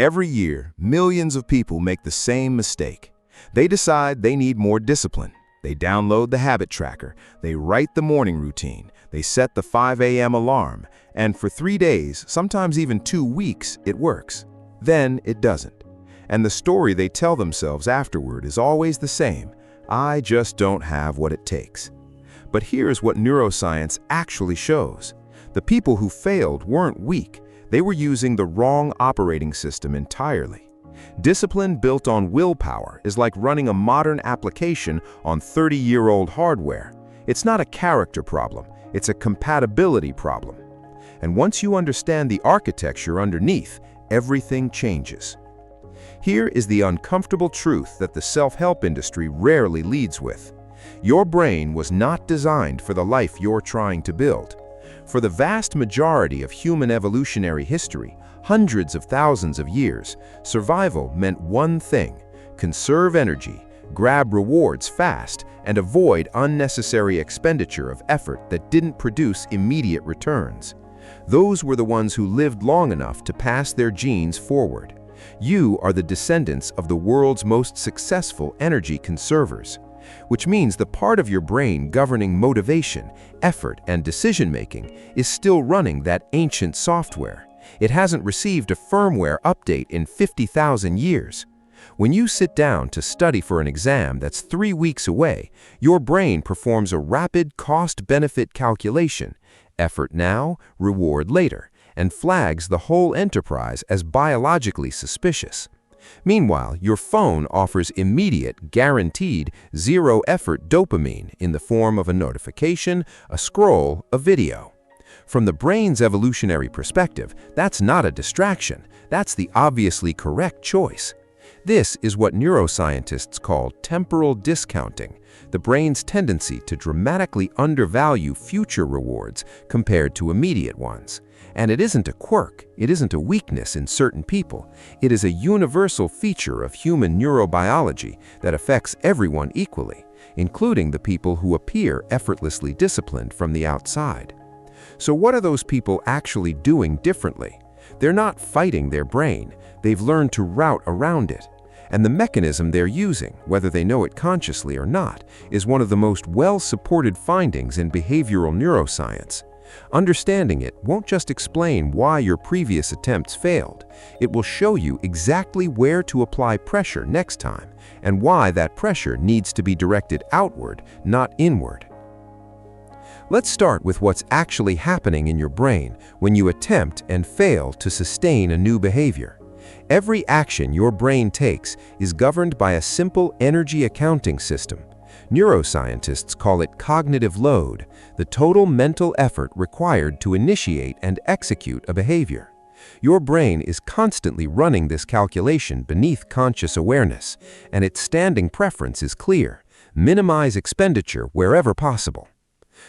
Every year, millions of people make the same mistake. They decide they need more discipline. They download the habit tracker, they write the morning routine, they set the 5 a.m. alarm, and for 3 days, sometimes even 2 weeks, it works. Then it doesn't. And the story they tell themselves afterward is always the same: I just don't have what it takes. But here's what neuroscience actually shows. The people who failed weren't weak. They were using the wrong operating system entirely. Discipline built on willpower is like running a modern application on 30-year-old hardware. It's not a character problem, it's a compatibility problem. And once you understand the architecture underneath, everything changes. Here is the uncomfortable truth that the self-help industry rarely leads with. Your brain was not designed for the life you're trying to build. For the vast majority of human evolutionary history, hundreds of thousands of years, survival meant one thing: conserve energy, grab rewards fast, and avoid unnecessary expenditure of effort that didn't produce immediate returns. Those were the ones who lived long enough to pass their genes forward. You are the descendants of the world's most successful energy conservers, which means the part of your brain governing motivation, effort, and decision-making is still running that ancient software. It hasn't received a firmware update in 50,000 years. When you sit down to study for an exam that's 3 weeks away, your brain performs a rapid cost-benefit calculation, effort now, reward later, and flags the whole enterprise as biologically suspicious. Meanwhile, your phone offers immediate, guaranteed, zero-effort dopamine in the form of a notification, a scroll, a video. From the brain's evolutionary perspective, that's not a distraction. That's the obviously correct choice. This is what neuroscientists call temporal discounting, the brain's tendency to dramatically undervalue future rewards compared to immediate ones. And it isn't a quirk, it isn't a weakness in certain people. It is a universal feature of human neurobiology that affects everyone equally, including the people who appear effortlessly disciplined from the outside. So what are those people actually doing differently? They're not fighting their brain, they've learned to route around it. And the mechanism they're using, whether they know it consciously or not, is one of the most well-supported findings in behavioral neuroscience. Understanding it won't just explain why your previous attempts failed. It will show you exactly where to apply pressure next time, and why that pressure needs to be directed outward, not inward. Let's start with what's actually happening in your brain when you attempt and fail to sustain a new behavior. Every action your brain takes is governed by a simple energy accounting system. Neuroscientists call it cognitive load, the total mental effort required to initiate and execute a behavior. Your brain is constantly running this calculation beneath conscious awareness, and its standing preference is clear: minimize expenditure wherever possible.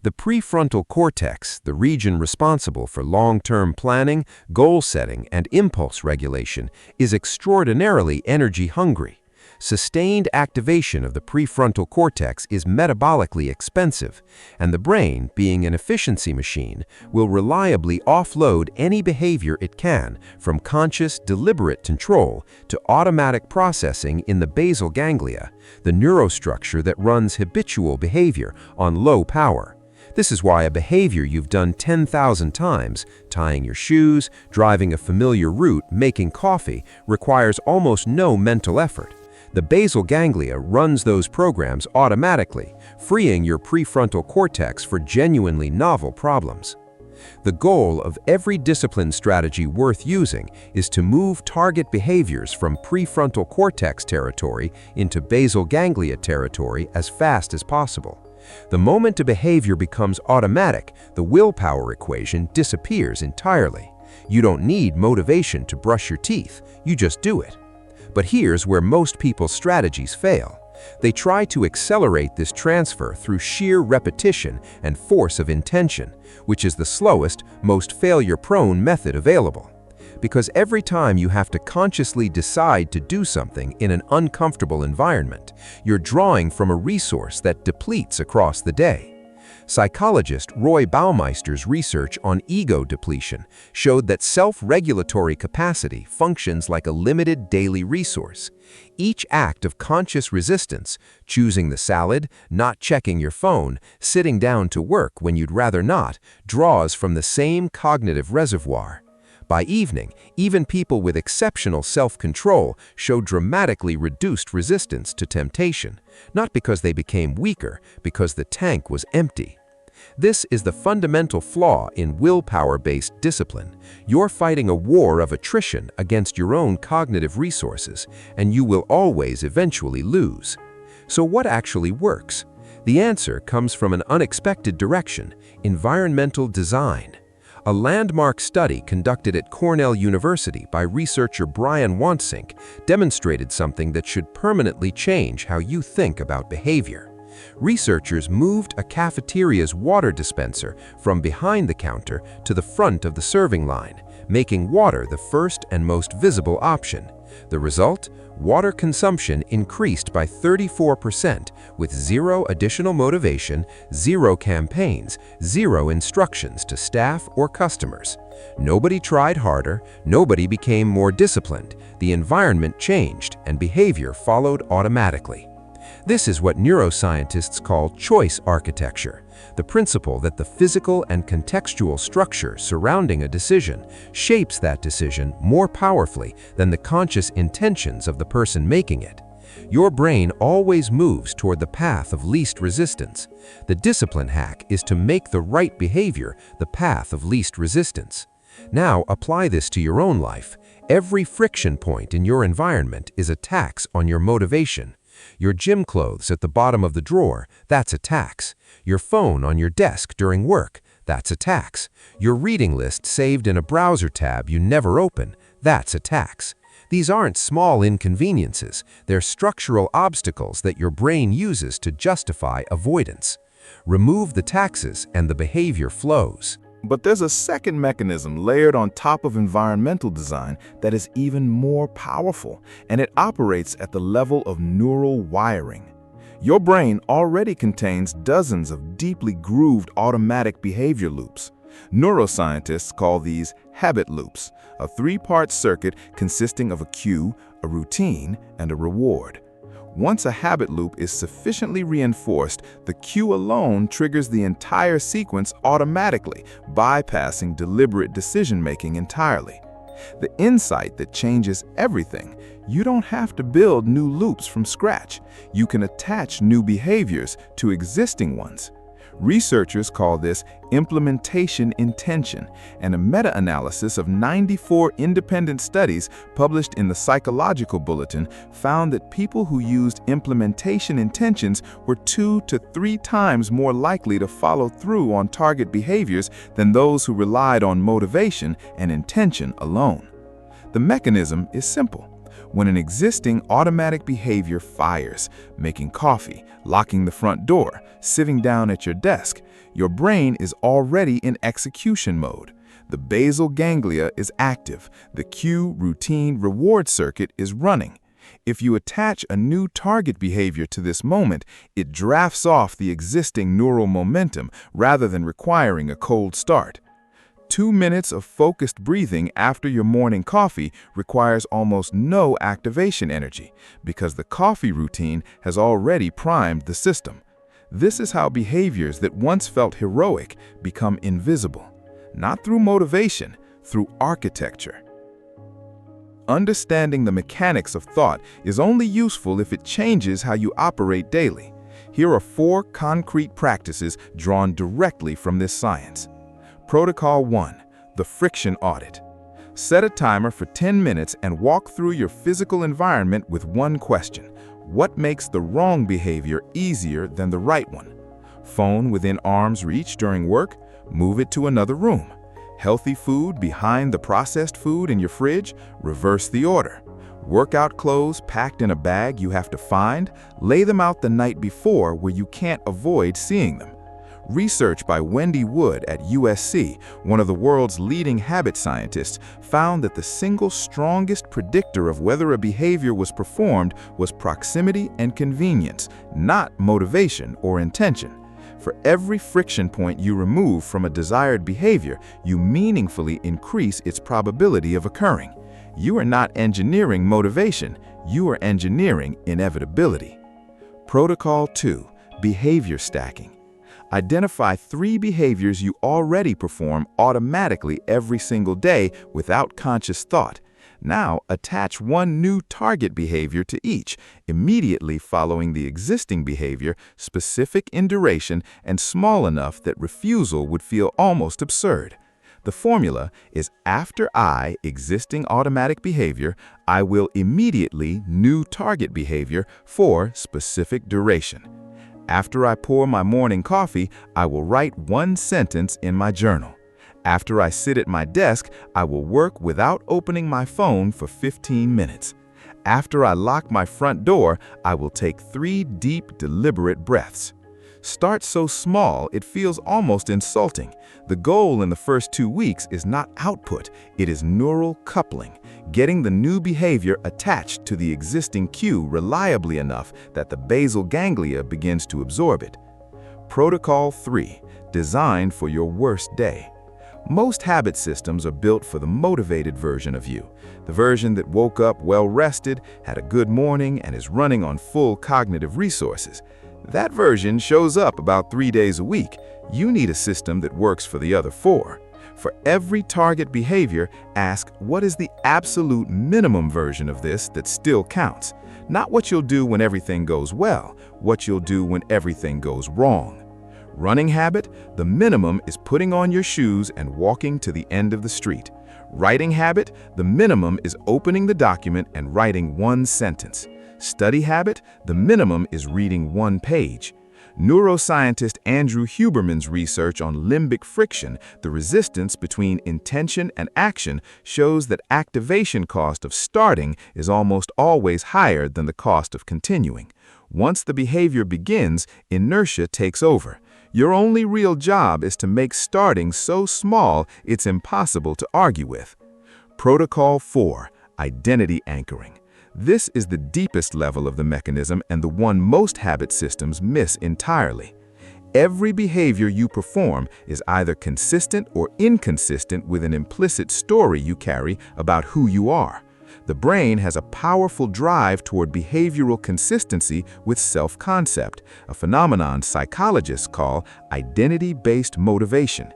The prefrontal cortex, the region responsible for long-term planning, goal setting, and impulse regulation, is extraordinarily energy-hungry. Sustained activation of the prefrontal cortex is metabolically expensive, and the brain, being an efficiency machine, will reliably offload any behavior it can, from conscious, deliberate control to automatic processing in the basal ganglia, the neurostructure that runs habitual behavior on low power. This is why a behavior you've done 10,000 times, tying your shoes, driving a familiar route, making coffee, requires almost no mental effort. The basal ganglia runs those programs automatically, freeing your prefrontal cortex for genuinely novel problems. The goal of every discipline strategy worth using is to move target behaviors from prefrontal cortex territory into basal ganglia territory as fast as possible. The moment a behavior becomes automatic, the willpower equation disappears entirely. You don't need motivation to brush your teeth, you just do it. But here's where most people's strategies fail. They try to accelerate this transfer through sheer repetition and force of intention, which is the slowest, most failure-prone method available. Because every time you have to consciously decide to do something in an uncomfortable environment, you're drawing from a resource that depletes across the day. Psychologist Roy Baumeister's research on ego depletion showed that self-regulatory capacity functions like a limited daily resource. Each act of conscious resistance, choosing the salad, not checking your phone, sitting down to work when you'd rather not, draws from the same cognitive reservoir. By evening, even people with exceptional self-control showed dramatically reduced resistance to temptation, not because they became weaker, because the tank was empty. This is the fundamental flaw in willpower-based discipline. You're fighting a war of attrition against your own cognitive resources, and you will always eventually lose. So what actually works? The answer comes from an unexpected direction: environmental design. A landmark study conducted at Cornell University by researcher Brian Wansink demonstrated something that should permanently change how you think about behavior. Researchers moved a cafeteria's water dispenser from behind the counter to the front of the serving line, making water the first and most visible option. The result? Water consumption increased by 34% with zero additional motivation, zero campaigns, zero instructions to staff or customers. Nobody tried harder, nobody became more disciplined. The environment changed and behavior followed automatically. This is what neuroscientists call choice architecture, the principle that the physical and contextual structure surrounding a decision shapes that decision more powerfully than the conscious intentions of the person making it. Your brain always moves toward the path of least resistance. The discipline hack is to make the right behavior the path of least resistance. Now apply this to your own life. Every friction point in your environment is a tax on your motivation. Your gym clothes at the bottom of the drawer, that's a tax. Your phone on your desk during work, that's a tax. Your reading list saved in a browser tab you never open, that's a tax. These aren't small inconveniences, they're structural obstacles that your brain uses to justify avoidance. Remove the taxes and the behavior flows. But there's a second mechanism layered on top of environmental design that is even more powerful, and it operates at the level of neural wiring. Your brain already contains dozens of deeply grooved automatic behavior loops. Neuroscientists call these habit loops, a three-part circuit consisting of a cue, a routine, and a reward. Once a habit loop is sufficiently reinforced, the cue alone triggers the entire sequence automatically, bypassing deliberate decision-making entirely. The insight that changes everything: you don't have to build new loops from scratch. You can attach new behaviors to existing ones. Researchers call this implementation intention, and a meta-analysis of 94 independent studies published in the Psychological Bulletin found that people who used implementation intentions were 2 to 3 times more likely to follow through on target behaviors than those who relied on motivation and intention alone. The mechanism is simple. When an existing automatic behavior fires, making coffee, locking the front door, sitting down at your desk, your brain is already in execution mode. The basal ganglia is active. The cue, routine, reward circuit is running. If you attach a new target behavior to this moment, it drafts off the existing neural momentum rather than requiring a cold start. 2 minutes of focused breathing after your morning coffee requires almost no activation energy because the coffee routine has already primed the system. This is how behaviors that once felt heroic become invisible, not through motivation, through architecture. Understanding the mechanics of thought is only useful if it changes how you operate daily. Here are 4 concrete practices drawn directly from this science. Protocol 1. The friction audit. Set a timer for 10 minutes and walk through your physical environment with one question. What makes the wrong behavior easier than the right one? Phone within arm's reach during work? Move it to another room. Healthy food behind the processed food in your fridge? Reverse the order. Workout clothes packed in a bag you have to find? Lay them out the night before where you can't avoid seeing them. Research by Wendy Wood at USC, one of the world's leading habit scientists, found that the single strongest predictor of whether a behavior was performed was proximity and convenience, not motivation or intention. For every friction point you remove from a desired behavior, you meaningfully increase its probability of occurring. You are not engineering motivation, you are engineering inevitability. Protocol 2. Behavior stacking. Identify 3 behaviors you already perform automatically every single day without conscious thought. Now, attach 1 new target behavior to each, immediately following the existing behavior, specific in duration and small enough that refusal would feel almost absurd. The formula is after I, existing automatic behavior, I will immediately new target behavior for specific duration. After I pour my morning coffee, I will write 1 sentence in my journal. After I sit at my desk, I will work without opening my phone for 15 minutes. After I lock my front door, I will take 3 deep, deliberate breaths. Start so small it feels almost insulting. The goal in the first 2 weeks is not output, it is neural coupling, getting the new behavior attached to the existing cue reliably enough that the basal ganglia begins to absorb it. Protocol 3. Designed for your worst day. Most habit systems are built for the motivated version of you, the version that woke up well-rested, had a good morning, and is running on full cognitive resources. That version shows up about 3 days a week. You need a system that works for the other 4. For every target behavior, ask what is the absolute minimum version of this that still counts. Not what you'll do when everything goes well, what you'll do when everything goes wrong. Running habit, the minimum is putting on your shoes and walking to the end of the street. Writing habit, the minimum is opening the document and writing 1 sentence. Study habit, the minimum is reading 1 page. Neuroscientist Andrew Huberman's research on limbic friction, the resistance between intention and action, shows that activation cost of starting is almost always higher than the cost of continuing. Once the behavior begins, inertia takes over. Your only real job is to make starting so small it's impossible to argue with. Protocol 4. Identity anchoring. This is the deepest level of the mechanism and the one most habit systems miss entirely. Every behavior you perform is either consistent or inconsistent with an implicit story you carry about who you are. The brain has a powerful drive toward behavioral consistency with self-concept, a phenomenon psychologists call identity-based motivation.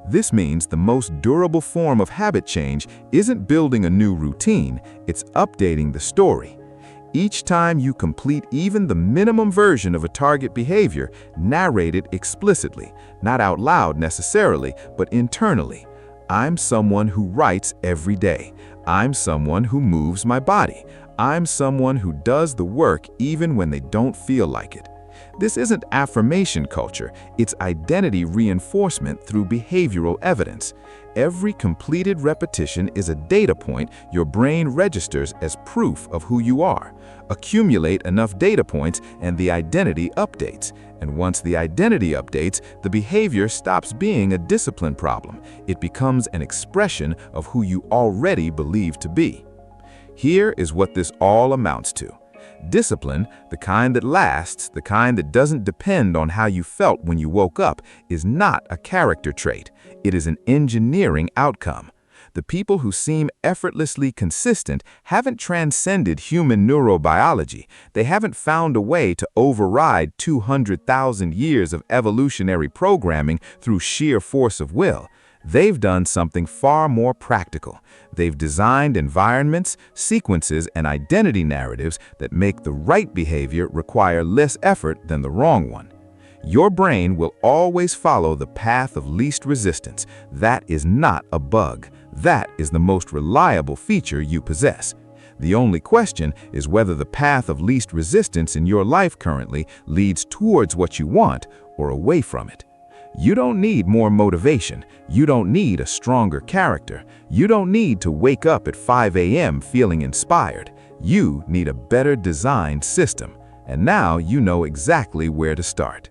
This means the most durable form of habit change isn't building a new routine, it's updating the story. Each time you complete even the minimum version of a target behavior, narrate it explicitly, not out loud necessarily, but internally. I'm someone who writes every day. I'm someone who moves my body. I'm someone who does the work even when they don't feel like it. This isn't affirmation culture, it's identity reinforcement through behavioral evidence. Every completed repetition is a data point your brain registers as proof of who you are. Accumulate enough data points and the identity updates. And once the identity updates, the behavior stops being a discipline problem. It becomes an expression of who you already believe to be. Here is what this all amounts to. Discipline, the kind that lasts, the kind that doesn't depend on how you felt when you woke up, is not a character trait. It is an engineering outcome. The people who seem effortlessly consistent haven't transcended human neurobiology. They haven't found a way to override 200,000 years of evolutionary programming through sheer force of will. They've done something far more practical. They've designed environments, sequences, and identity narratives that make the right behavior require less effort than the wrong one. Your brain will always follow the path of least resistance. That is not a bug. That is the most reliable feature you possess. The only question is whether the path of least resistance in your life currently leads towards what you want or away from it. You don't need more motivation. You don't need a stronger character. You don't need to wake up at 5 a.m. feeling inspired. You need a better designed system. And now you know exactly where to start.